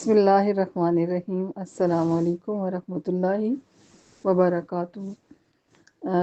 بسم اللہ الرحمن الرحیم۔ السلام علیکم ورحمۃ اللہ وبرکاتہ۔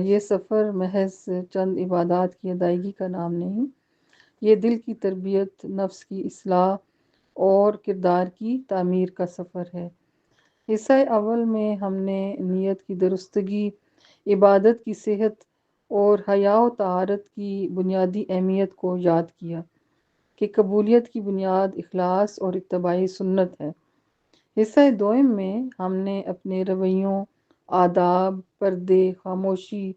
یہ سفر محض چند عبادات کی ادائیگی کا نام نہیں، یہ دل کی تربیت، نفس کی اصلاح اور کردار کی تعمیر کا سفر ہے۔ حصہ اول میں ہم نے نیت کی درستگی، عبادت کی صحت اور حیا و طہارت کی بنیادی اہمیت کو یاد کیا کہ قبولیت کی بنیاد اخلاص اور اتباع سنت ہے۔ حصہ دوم میں ہم نے اپنے رویوں، آداب، پردے، خاموشی،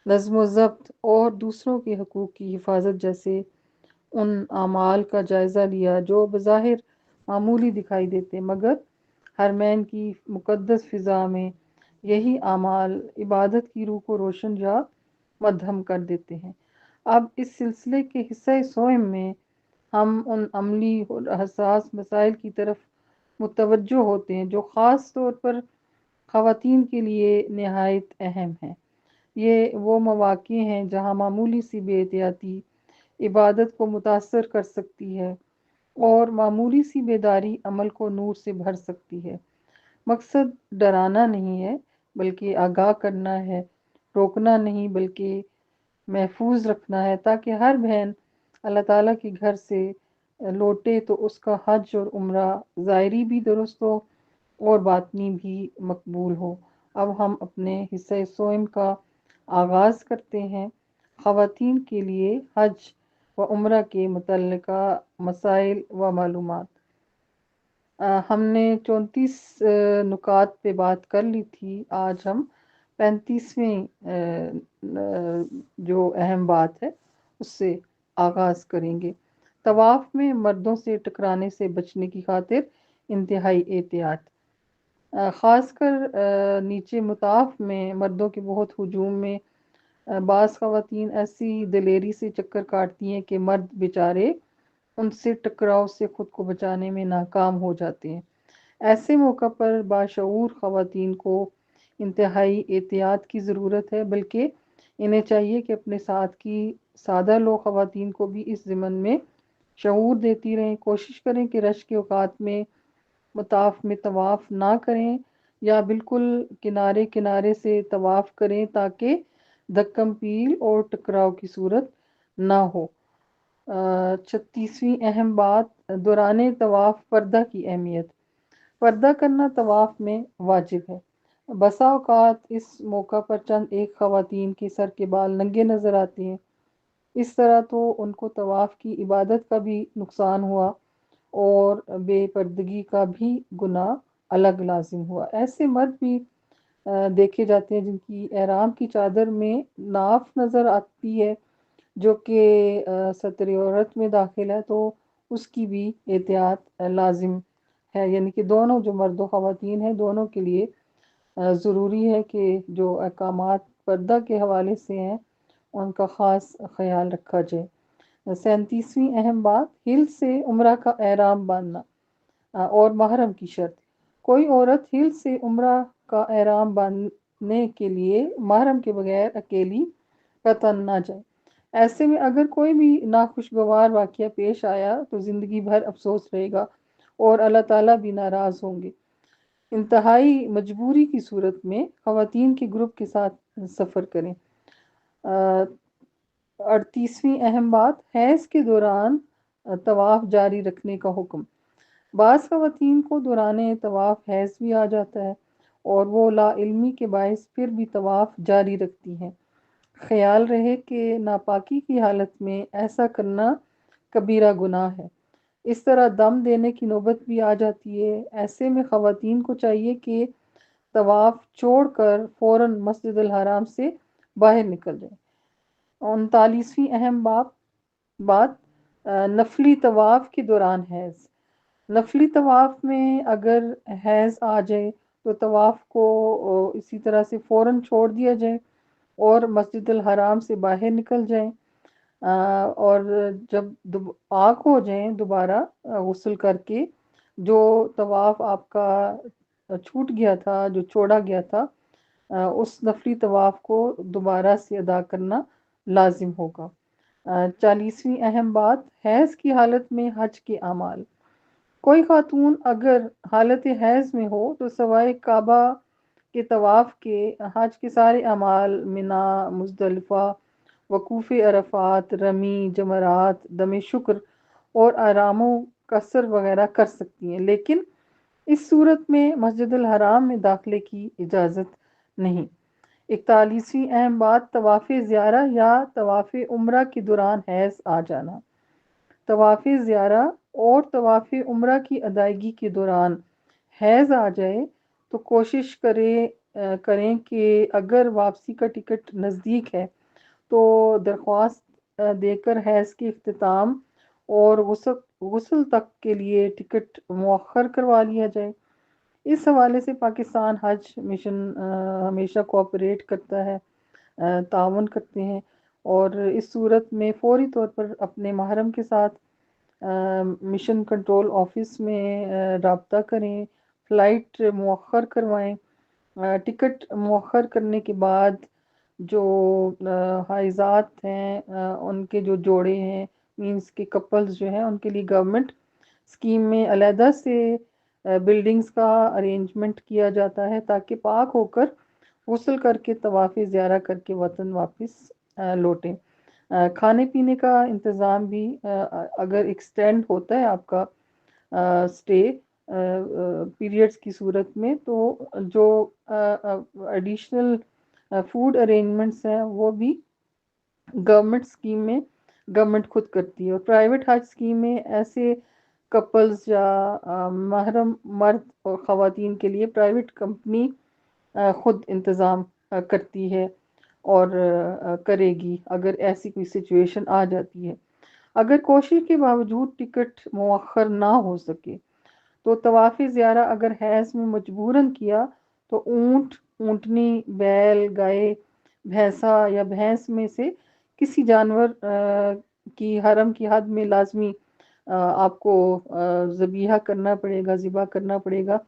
نظم و ضبط اور دوسروں کے حقوق کی حفاظت جیسے ان اعمال کا جائزہ لیا جو بظاہر معمولی دکھائی دیتے، مگر حرمین کی مقدس فضا میں یہی اعمال عبادت کی روح کو روشن یا مدھم کر دیتے ہیں۔ اب اس سلسلے کے حصہ سوم میں ہم ان عملی اور حساس مسائل کی طرف متوجہ ہوتے ہیں جو خاص طور پر خواتین کے لیے نہایت اہم ہیں۔ یہ وہ مواقع ہیں جہاں معمولی سی بے احتیاطی عبادت کو متاثر کر سکتی ہے اور معمولی سی بیداری عمل کو نور سے بھر سکتی ہے۔ مقصد ڈرانا نہیں ہے بلکہ آگاہ کرنا ہے، روکنا نہیں بلکہ محفوظ رکھنا ہے، تاکہ ہر بہن اللہ تعالیٰ کے گھر سے لوٹے تو اس کا حج اور عمرہ ظاہری بھی درست ہو اور باطنی بھی مقبول ہو۔ اب ہم اپنے حصہ سوم کا آغاز کرتے ہیں۔ خواتین کے لیے حج و عمرہ کے متعلقہ مسائل و معلومات۔ ہم نے 34 نکات پہ بات کر لی تھی۔ آج ہم 35ویں جو اہم بات ہے اس سے آغاز کریں گے۔ طواف میں مردوں سے ٹکرانے سے بچنے کی خاطر انتہائی احتیاط، خاص کر نیچے مطاف میں مردوں کے بہت ہجوم میں بعض خواتین ایسی دلیری سے چکر کاٹتی ہیں کہ مرد بیچارے ان سے ٹکراؤ سے خود کو بچانے میں ناکام ہو جاتے ہیں۔ ایسے موقع پر باشعور خواتین کو انتہائی احتیاط کی ضرورت ہے، بلکہ انہیں چاہیے کہ اپنے ساتھ کی سادہ لوگ خواتین کو بھی اس ضمن میں شعور دیتی رہیں۔ کوشش کریں کہ رش کے اوقات میں مطاف میں طواف نہ کریں یا بالکل کنارے کنارے سے طواف کریں تاکہ دھکم پیل اور ٹکراؤ کی صورت نہ ہو۔ 36ویں اہم بات، دوران طواف پردہ کی اہمیت۔ پردہ کرنا طواف میں واجب ہے۔ بسا اوقات اس موقع پر چند ایک خواتین کے سر کے بال ننگے نظر آتے ہیں، اس طرح تو ان کو طواف کی عبادت کا بھی نقصان ہوا اور بے پردگی کا بھی گناہ الگ لازم ہوا۔ ایسے مرد بھی دیکھے جاتے ہیں جن کی احرام کی چادر میں ناف نظر آتی ہے جو کہ ستر عورت میں داخل ہے، تو اس کی بھی احتیاط لازم ہے۔ یعنی کہ دونوں جو مرد و خواتین ہیں دونوں کے لیے ضروری ہے کہ جو احکامات پردہ کے حوالے سے ہیں ان کا خاص خیال رکھا جائے۔ 37ویں اہم بات، ہل سے عمرہ کا احرام باندھنا اور محرم کی شرط۔ کوئی عورت ہل سے عمرہ کا احرام باندھنے کے لیے محرم کے بغیر اکیلی قطعاً نہ جائے۔ ایسے میں اگر کوئی بھی ناخوشگوار واقعہ پیش آیا تو زندگی بھر افسوس رہے گا اور اللہ تعالیٰ بھی ناراض ہوں گے۔ انتہائی مجبوری کی صورت میں خواتین کے گروپ کے ساتھ سفر کریں۔ 38ویں اہم بات، حیض کے دوران طواف جاری رکھنے کا حکم۔ بعض خواتین کو دوران طواف حیض بھی آ جاتا ہے اور وہ لا علمی کے باعث پھر بھی طواف جاری رکھتی ہیں۔ خیال رہے کہ ناپاکی کی حالت میں ایسا کرنا کبیرہ گناہ ہے۔ اس طرح دم دینے کی نوبت بھی آ جاتی ہے۔ ایسے میں خواتین کو چاہیے کہ طواف چھوڑ کر فوراً مسجد الحرام سے باہر نکل جائیں۔ 39ویں اہم بات، نفلی طواف کے دوران حیض۔ نفلی طواف میں اگر حیض آ جائے تو طواف کو اسی طرح سے فوراً چھوڑ دیا جائے اور مسجد الحرام سے باہر نکل جائیں، اور جب پاک ہو جائیں دوبارہ غسل کر کے جو طواف آپ کا چھوٹ گیا تھا، جو چھوڑا گیا تھا، اس نفلی طواف کو دوبارہ سے ادا کرنا لازم ہوگا۔ 40ویں اہم بات، حیض کی حالت میں حج کے اعمال۔ کوئی خاتون اگر حالت حیض میں ہو تو سوائے کعبہ کے طواف کے حج کے سارے اعمال منا، مزدلفہ، وقوف عرفات، رمی، جمرات، دم شکر اور آرام و قصر وغیرہ کر سکتی ہیں، لیکن اس صورت میں مسجد الحرام میں داخلے کی اجازت نہیں۔ 41ویں اہم بات طواف زیارہ یا طواف عمرہ کے دوران حیض آ جانا۔ طواف زیارہ اور طواف عمرہ کی ادائیگی کے دوران حیض آ جائے تو کوشش کریں کہ اگر واپسی کا ٹکٹ نزدیک ہے تو درخواست دے کر حیض کے اختتام اور غسل تک کے لیے ٹکٹ مؤخر کروا لیا جائے۔ اس حوالے سے پاکستان حج مشن ہمیشہ کوآپریٹ کرتا ہے، تعاون کرتے ہیں، اور اس صورت میں فوری طور پر اپنے محرم کے ساتھ مشن کنٹرول آفس میں رابطہ کریں، فلائٹ مؤخر کروائیں۔ ٹکٹ مؤخر کرنے کے بعد جو حائضات ہیں ان کے جو جوڑے ہیں، مینس کے کپلز جو ہیں، ان کے لیے گورنمنٹ اسکیم میں علیحدہ سے بلڈنگز کا ارینجمنٹ کیا جاتا ہے تاکہ پاک ہو کر غسل کر کے طواف زیارہ کر کے وطن واپس لوٹیں۔ کھانے پینے کا انتظام بھی اگر ایکسٹینڈ ہوتا ہے آپ کا اسٹے پیریڈز کی صورت میں، تو جو ایڈیشنل فوڈ ارینجمنٹس ہیں وہ بھی گورنمنٹ اسکیم میں گورنمنٹ خود کرتی ہے، اور پرائیویٹ حج اسکیم میں ایسے کپلز یا محرم مرد اور خواتین کے لیے پرائیویٹ کمپنی خود انتظام کرتی ہے اور کرے گی اگر ایسی کوئی سچویشن آ جاتی ہے۔ اگر کوشش کے باوجود ٹکٹ مؤخر نہ ہو سکے تو طواف زیارہ اگر حیض میں مجبوراً کیا تو اونٹ، اونٹنی، بیل، گائے، بھینسا یا بھینس میں سے کسی جانور کی حرم کی حد میں لازمی آپ کو ذبیحہ کرنا پڑے گا، ذبح کرنا پڑے گا۔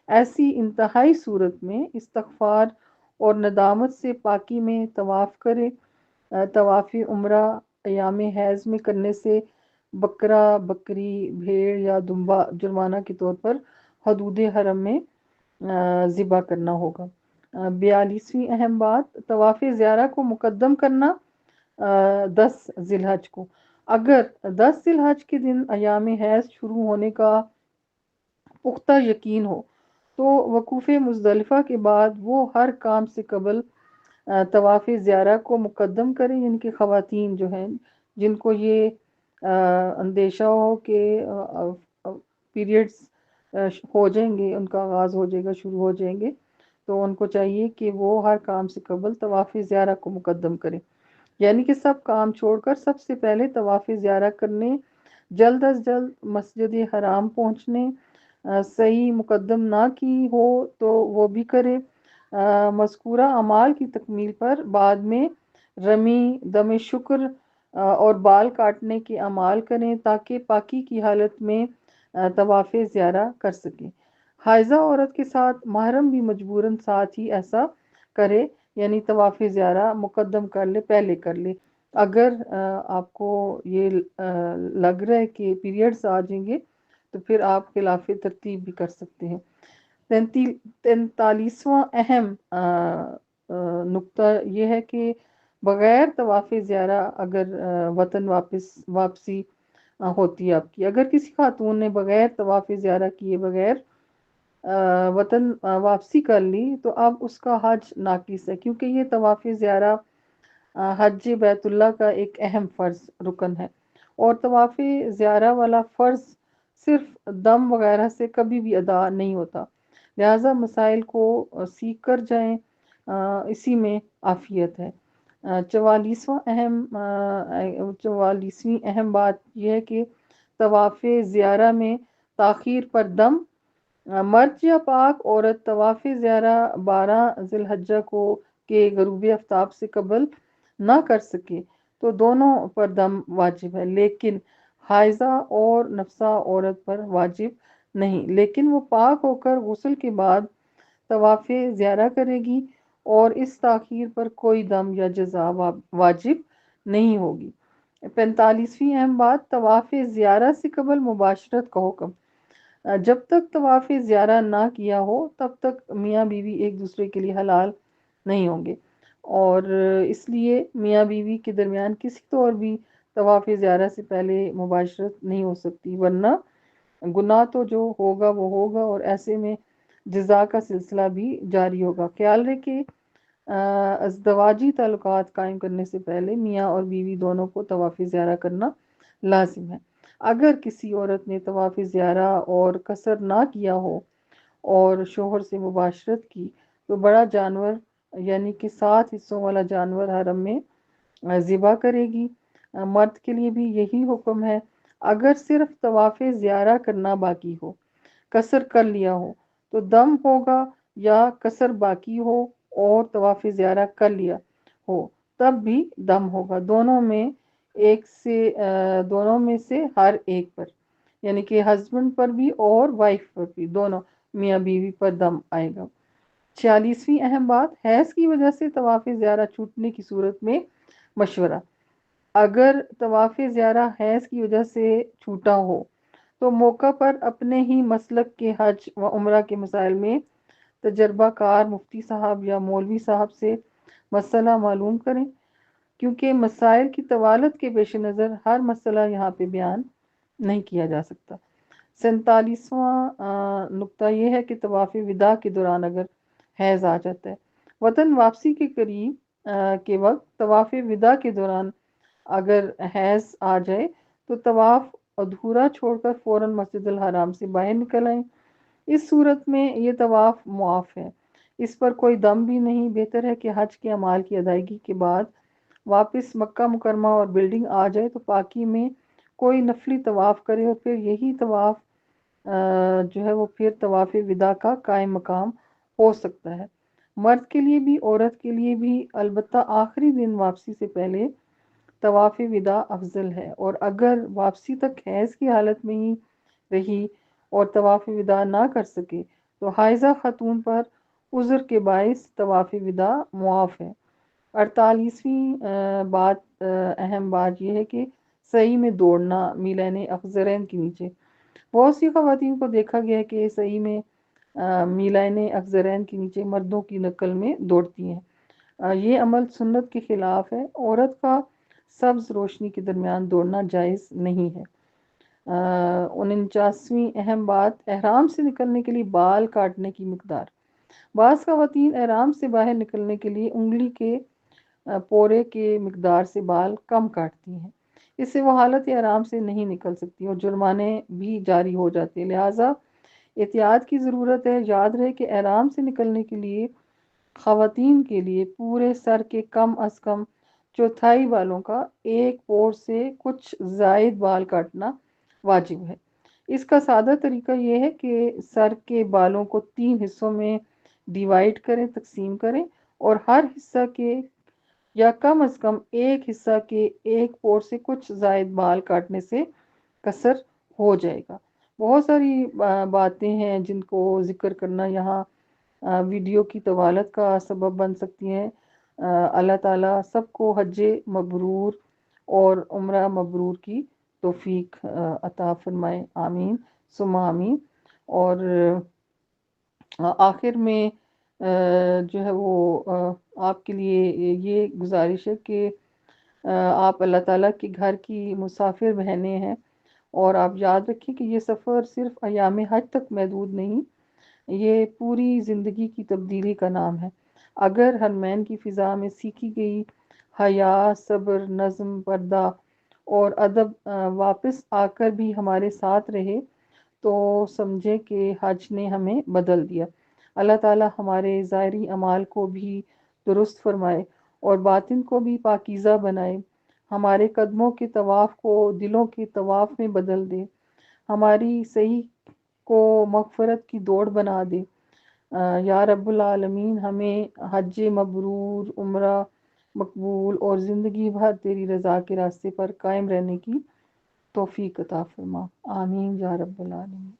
ایسی انتہائی صورت میں استغفار اور ندامت سے پاکی میں طواف کرے۔ طواف عمرہ ایام حیض میں کرنے سے بکرا، بکری، بھیڑ یا دمبا جرمانہ کے طور پر حدود حرم میں ذبح کرنا ہوگا۔ 42ویں اہم بات طواف زیارہ کو مقدم کرنا 10 ذی الحج کو۔ اگر 10 ذی الحج کے دن ایام حیض شروع ہونے کا پختہ یقین ہو تو وقوف مزدلفہ کے بعد وہ ہر کام سے قبل طواف زیارہ کو مقدم کریں، یعنی کہ خواتین جو ہیں جن کو یہ اندیشہ ہو کہ پیریڈز ہو جائیں گے، ان کا آغاز ہو جائے گا، شروع ہو جائیں گے، تو ان کو چاہیے کہ وہ ہر کام سے قبل طواف زیارہ کو مقدم کریں، یعنی کہ سب کام چھوڑ کر سب سے پہلے طواف زیارہ کرنے، جلد از جلد مسجد حرام پہنچنے، صحیح مقدم نہ کی ہو تو وہ بھی کرے۔ مذکورہ اعمال کی تکمیل پر بعد میں رمی، دم شکر اور بال کاٹنے کے اعمال کریں تاکہ پاکی کی حالت میں طواف زیارہ کر سکیں۔ حائضہ عورت کے ساتھ محرم بھی مجبوراً ساتھ ہی ایسا کرے، یعنی طواف زیارہ مقدم کر لے، پہلے کر لے۔ اگر آپ کو یہ لگ رہا ہے کہ پیریڈز آ جائیں گے تو پھر آپ خلاف ترتیب بھی کر سکتے ہیں۔ 43واں اہم نقطہ یہ ہے کہ بغیر طواف زیارہ اگر وطن واپسی ہوتی ہے آپ کی، اگر کسی خاتون نے بغیر طواف زیارہ کیے بغیر وطن واپسی کر لی تو اب اس کا حج ناقص ہے، کیونکہ یہ طواف زیارہ حج بیت اللہ کا ایک اہم فرض رکن ہے، اور طواف زیارہ والا فرض صرف دم وغیرہ سے کبھی بھی ادا نہیں ہوتا، لہٰذا مسائل کو سیکھ کر جائیں، اسی میں عافیت ہے۔ 44ویں اہم بات یہ ہے کہ طواف زیارہ میں تاخیر پر دم، مرد یا پاک عورت طواف زیارہ 12 ذی الحجہ کو کے غروب آفتاب سے قبل نہ کر سکے تو دونوں پر دم واجب ہے، لیکن حائضہ اور نفسہ عورت پر واجب نہیں، لیکن وہ پاک ہو کر غسل کے بعد طواف زیارہ کرے گی اور اس تاخیر پر کوئی دم یا جزا واجب نہیں ہوگی۔ 45ویں اہم بات طواف زیارہ سے قبل مباشرت کا حکم۔ جب تک طواف زیارہ نہ کیا ہو تب تک میاں بیوی ایک دوسرے کے لیے حلال نہیں ہوں گے، اور اس لیے میاں بیوی کے درمیان کسی طور بھی طواف زیارہ سے پہلے مباشرت نہیں ہو سکتی، ورنہ گناہ تو جو ہوگا وہ ہوگا، اور ایسے میں جزا کا سلسلہ بھی جاری ہوگا۔ خیال رکھے ازدواجی تعلقات قائم کرنے سے پہلے میاں اور بیوی دونوں کو طواف زیارہ کرنا لازم ہے۔ اگر کسی عورت نے طواف زیارہ اور قصر نہ کیا ہو اور شوہر سے مباشرت کی تو بڑا جانور یعنی کہ 7 حصوں والا جانور حرم میں ذبح کرے گی۔ مرد کے لیے بھی یہی حکم ہے۔ اگر صرف طواف زیارہ کرنا باقی ہو، قصر کر لیا ہو تو دم ہوگا، یا قصر باقی ہو اور طواف زیارہ کر لیا ہو تب بھی دم ہوگا، دونوں میں سے ہر ایک پر، یعنی کہ ہسبینڈ پر بھی اور وائف پر بھی، دونوں میاں بیوی پر دم آئے گا۔ 46ویں اہم بات، حیض کی وجہ سے طواف زیارہ چھوٹنے کی صورت میں مشورہ۔ اگر طواف زیارہ حیض کی وجہ سے چھوٹا ہو تو موقع پر اپنے ہی مسلک کے حج و عمرہ کے مسائل میں تجربہ کار مفتی صاحب یا مولوی صاحب سے مسئلہ معلوم کریں، کیونکہ مسائل کی طوالت کے پیش نظر ہر مسئلہ یہاں پہ بیان نہیں کیا جا سکتا۔ 47واں نقطہ یہ ہے کہ طواف وداع کے دوران اگر حیض آ جاتا ہے، وطن واپسی کے قریب کے وقت طواف وداع کے دوران اگر حیض آ جائے تو طواف ادھورا چھوڑ کر فوراً مسجد الحرام سے باہر نکل آئیں۔ اس صورت میں یہ طواف معاف ہے، اس پر کوئی دم بھی نہیں۔ بہتر ہے کہ حج کے اعمال کی ادائیگی کے بعد واپس مکہ مکرمہ اور بلڈنگ آ جائے تو پاکی میں کوئی نفلی طواف کرے، اور پھر یہی طواف جو ہے وہ پھر طواف وداع کا قائم مقام ہو سکتا ہے۔ مرد کے لیے بھی عورت کے لیے بھی البتہ آخری دن واپسی سے پہلے طواف وداع افضل ہے، اور اگر واپسی تک حیض کی حالت میں ہی رہی اور طواف وداع نہ کر سکے تو حائضہ خاتون پر عذر کے باعث طواف وداع معاف ہے۔ 48ویں اہم بات یہ ہے کہ سعی میں دوڑنا میلین اخضرین کے نیچے۔ بہت سی خواتین کو دیکھا گیا ہے کہ سعی میں میلین اخضرین کے نیچے مردوں کی نقل میں دوڑتی ہیں۔ یہ عمل سنت کے خلاف ہے۔ عورت کا سبز روشنی کے درمیان دوڑنا جائز نہیں ہے۔ 49ویں اہم بات، احرام سے نکلنے کے لیے بال کاٹنے کی مقدار۔ بعض خواتین احرام سے باہر نکلنے کے لیے انگلی کے پورے کے مقدار سے بال کم کاٹتی ہیں، اس سے وہ حالت احرام سے نہیں نکل سکتی اور جرمانے بھی جاری ہو جاتے ہیں، لہٰذا احتیاط کی ضرورت ہے۔ یاد رہے کہ احرام سے نکلنے کے لیے خواتین کے لیے پورے سر کے کم از کم چوتھائی بالوں کا ایک پور سے کچھ زائد بال کاٹنا واجب ہے۔ اس کا سادہ طریقہ یہ ہے کہ سر کے بالوں کو 3 حصوں میں ڈیوائیڈ کریں، تقسیم کریں، اور ہر حصہ کے یا کم از کم ایک حصہ کے ایک پور سے کچھ زائد بال کاٹنے سے قصر ہو جائے گا۔ بہت ساری باتیں ہیں جن کو ذکر کرنا یہاں ویڈیو کی طوالت کا سبب بن سکتی ہیں۔ اللہ تعالیٰ سب کو حج مبرور اور عمرہ مبرور کی توفیق عطا فرمائے، آمین ثم آمین۔ اور آخر میں جو ہے وہ آپ کے لیے یہ گزارش ہے کہ آپ اللہ تعالیٰ کے گھر کی مسافر بہنیں ہیں، اور آپ یاد رکھیں کہ یہ سفر صرف ایام حج تک محدود نہیں، یہ پوری زندگی کی تبدیلی کا نام ہے۔ اگر حرمین کی فضا میں سیکھی گئی حیا، صبر، نظم، پردہ اور ادب واپس آ کر بھی ہمارے ساتھ رہے تو سمجھے کہ حج نے ہمیں بدل دیا۔ اللہ تعالیٰ ہمارے ظاہری اعمال کو بھی درست فرمائے اور باطن کو بھی پاکیزہ بنائے، ہمارے قدموں کے طواف کو دلوں کے طواف میں بدل دے، ہماری صحیح کو مغفرت کی دوڑ بنا دے۔ یا رب العالمین ہمیں حج مبرور، عمرہ مقبول اور زندگی بھر تیری رضا کے راستے پر قائم رہنے کی توفیق عطا فرما، آمین یا رب العالمین۔